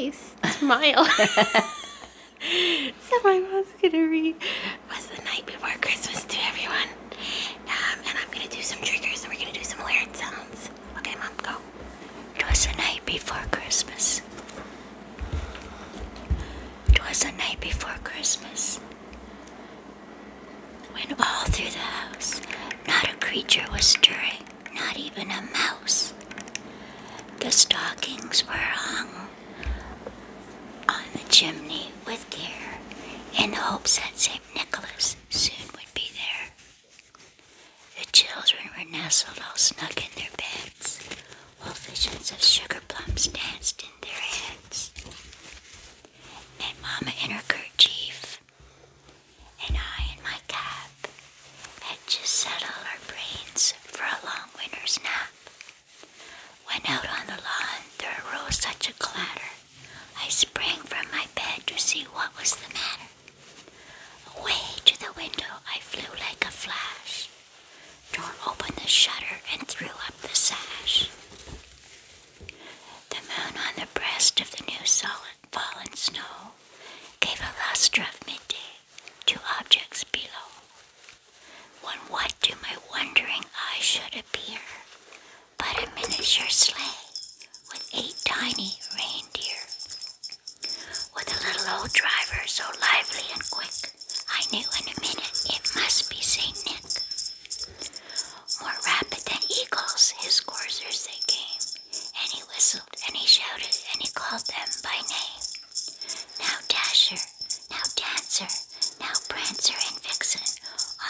face. Smile. So my mom's gonna read "Was the Night Before Christmas" to everyone. And I'm gonna do some triggers, and we're gonna do some weird sounds. Okay, Mom, go. "'Twas the night before Christmas. 'Twas the night before Christmas, when all through the house not a creature was stirring, not even a mouse. The stockings were hung on the chimney with care, in the hopes that St. Nicholas soon would be there. The children were nestled all snug in their beds, while visions of sugar plums danced in their heads. And Mama in her kerchief, and I in my cap, had just settled our brains for a long winter's nap. When out on the lawn there arose such a clatter, I sprang from my bed to see what was the matter. Away to the window I flew like a flash, tore open the shutter and threw up the sash. The moon on the breast of the new solid fallen snow gave a lustre of midday to objects below, when what to my wondering eye should appear but a miniature sleigh with 8 tiny reindeer. With a little old driver so lively and quick, I knew in a minute it must be St. Nick. More rapid than eagles, his coursers they came, and he whistled, and he shouted, and he called them by name. Now Dasher, now Dancer, now Prancer and Vixen,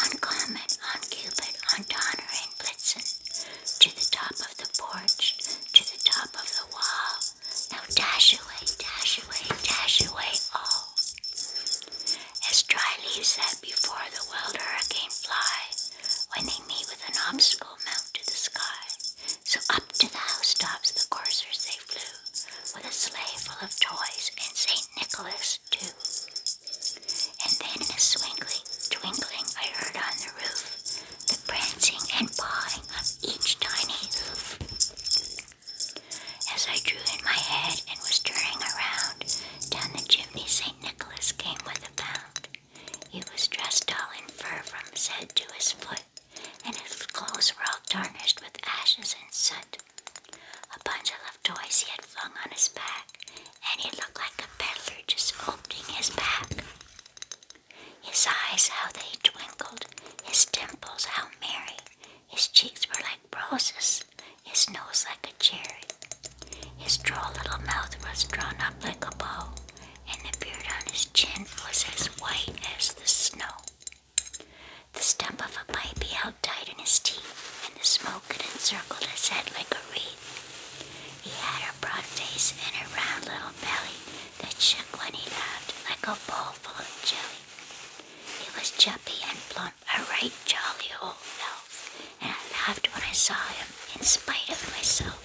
on Comet, on Cupid, on Donner and Blitzen, to the top of the porch, to the top of the wall. Now dash away all. As dry leaves that before the wild hurricane fly, when they meet with an obstacle mount to the sky. So up to the housetops the coursers they flew, with a sleigh full of toys and St. Nicholas too. And then in a twinkling I heard on the roof the prancing and pawing of each tiny hoof. As I drew in my head and was turning around, down the chimney St. Nicholas came with a bound. He was dressed all in fur from his head to his foot, and his clothes were all tarnished with ashes and soot. A bundle of toys he had flung on his back, and he looked like a peddler just opening his pack. His eyes, how they twinkled, his dimples, how merry. His cheeks were like roses, his nose like a cherry. His droll little mouth was drawn up like a bow, and the beard on his chin was as white as the snow. The stump of a pipe he held tight in his teeth, and the smoke had encircled his head like a wreath. He had a broad face and a round little belly that shook when he laughed like a bowl full of jelly. He was chubby and plump, a right jolly old elf, and I laughed when I saw him in spite of myself.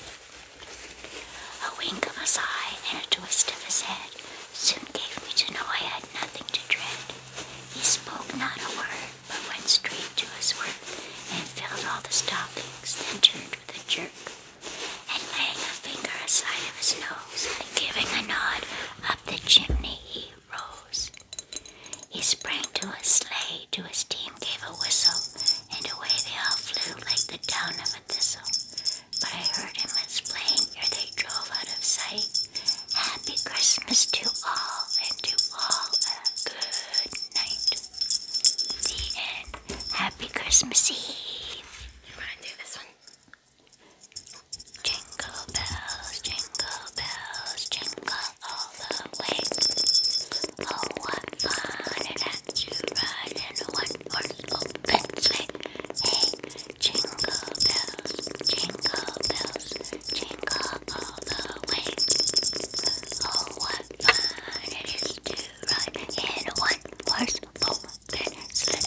A wink of his eye and a twist of his head soon gave me to know I had nothing to dread. He spoke not a word, but went straight to his work, and filled all the stockings, then turned with a jerk, and laying a finger aside of his nose, and giving a nod, up the chimney he rose. He sprang to his sleigh, to his team gave a whistle, and away they all flew like the down of a thistle. But I heard him explain ere they drove out of sight, Happy Christmas to all, and to all a good night. The end. Happy Christmas Eve. You want to do this one? Jingle bells, jingle all the way. Oh, what fun it is to ride in a one-horse open sleigh. Hey, jingle bells, jingle all the way. Oh, what fun it is to ride in a one-horse open sleigh.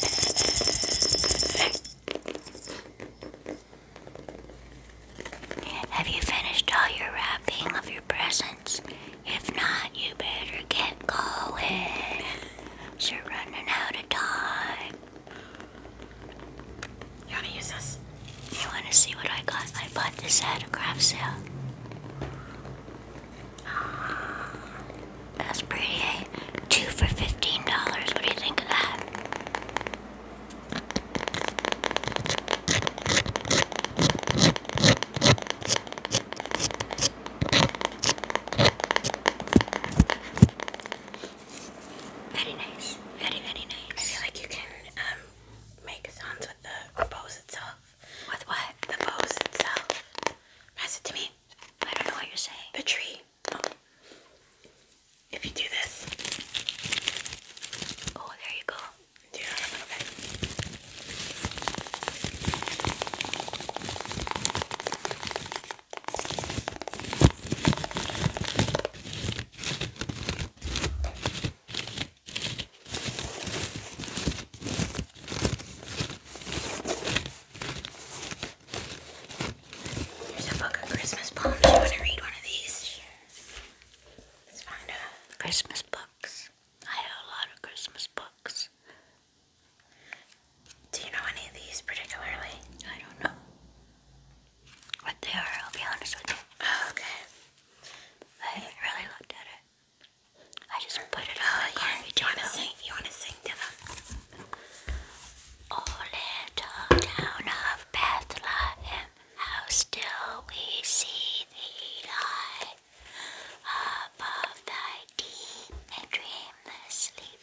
Have you finished all your wrapping of your presents? If not, you better get going. You're running out of time. You want to use this? You want to see what I got? I bought this at a craft sale. That's pretty, eh? 2 for $15. What do you think of that? Very nice. Very, very I nice. feel like you can make sounds with the Bose itself. With what? The Bose itself. Pass it to me. I don't know what you're saying. The tree. Oh. If you do this. Oh, there you go. Do that a little bit. Here's a book of Christmas poems. You want to read one of these? Let's find a Christmas books. I have a lot of Christmas books. Do you know any of these particularly? I don't know what they are, I'll be honest with you. Oh, okay. I haven't really looked at it. I just put it on Oh, my yeah. coffee You want to table. sing? You want to sing to them? Oh, little town of Bethlehem, how still we see thee lie. Above thy deep and dreamless sleep,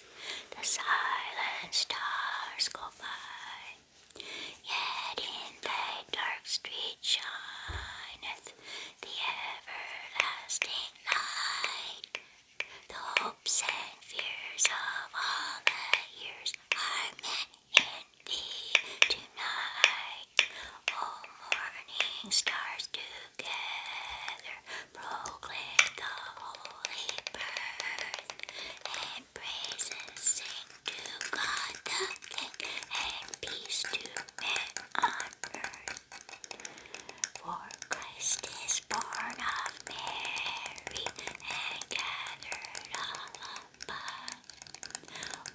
the silent stars go by. Yet in thy dark street shineth the everlasting light. The hopes and fears of all the years are met in thee tonight. Oh, morning stars together proclaim the holy birth, and praises sing to God the King, and peace to men on earth. For Christ is born of Mary, and gathered all above.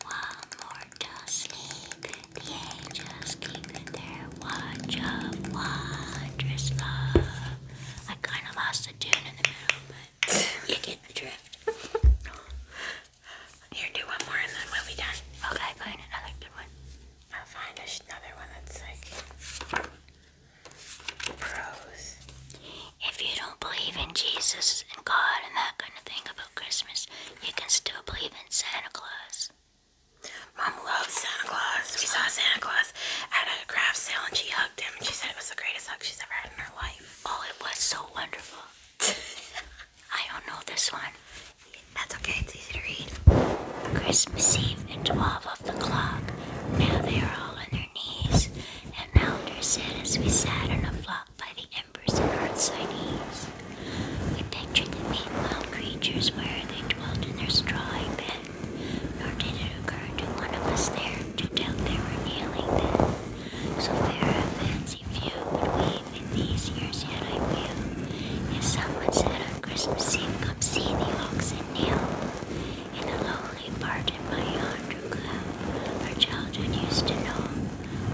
While mortals sleep, the angels keep their watch of wondrous love. I kind of lost the tune in the middle, but you get the drift. Here, do one more and then we'll be done. Okay, find another good one. I'll find another one that's like prose. If you don't believe in Jesus and God and that kind of thing about Christmas, you can still believe in Santa Claus. Mom loves Santa Claus. We saw Santa Claus at a craft sale and she hugged him and she said it was the greatest hug she's ever had in her life. Oh, it was so wonderful. I don't know this one. That's okay, it's easy to read. Christmas Eve at 12 of the clock. Now they are all on their knees. An elder said as we sat in a flock by the embers and earthside eaves. We pictured the meek wild creatures where they dwelt in their strawy bed. Nor did it occur to one of us there to doubt they were kneeling then. So fair a fancy few would weave in these years yet I feel. If someone said on Christmas Eve, come see the oxen kneel in a lowly part in my yonder gloom, our childhood used to know,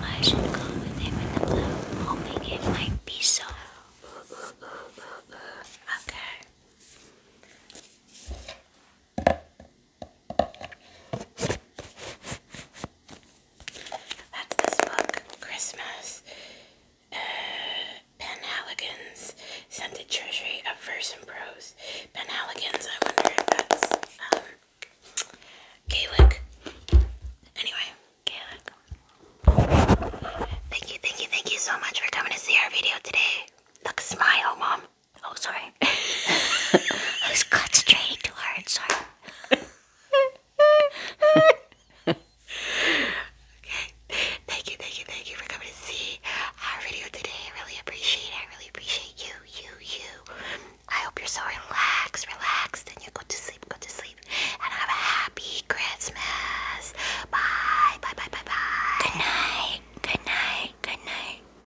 I should go with him in the blue, hoping it might be so. Okay. That's this book, Christmas. Ben Halligan's Scented Treasury of Verse and Prose. Ben Halligan's, I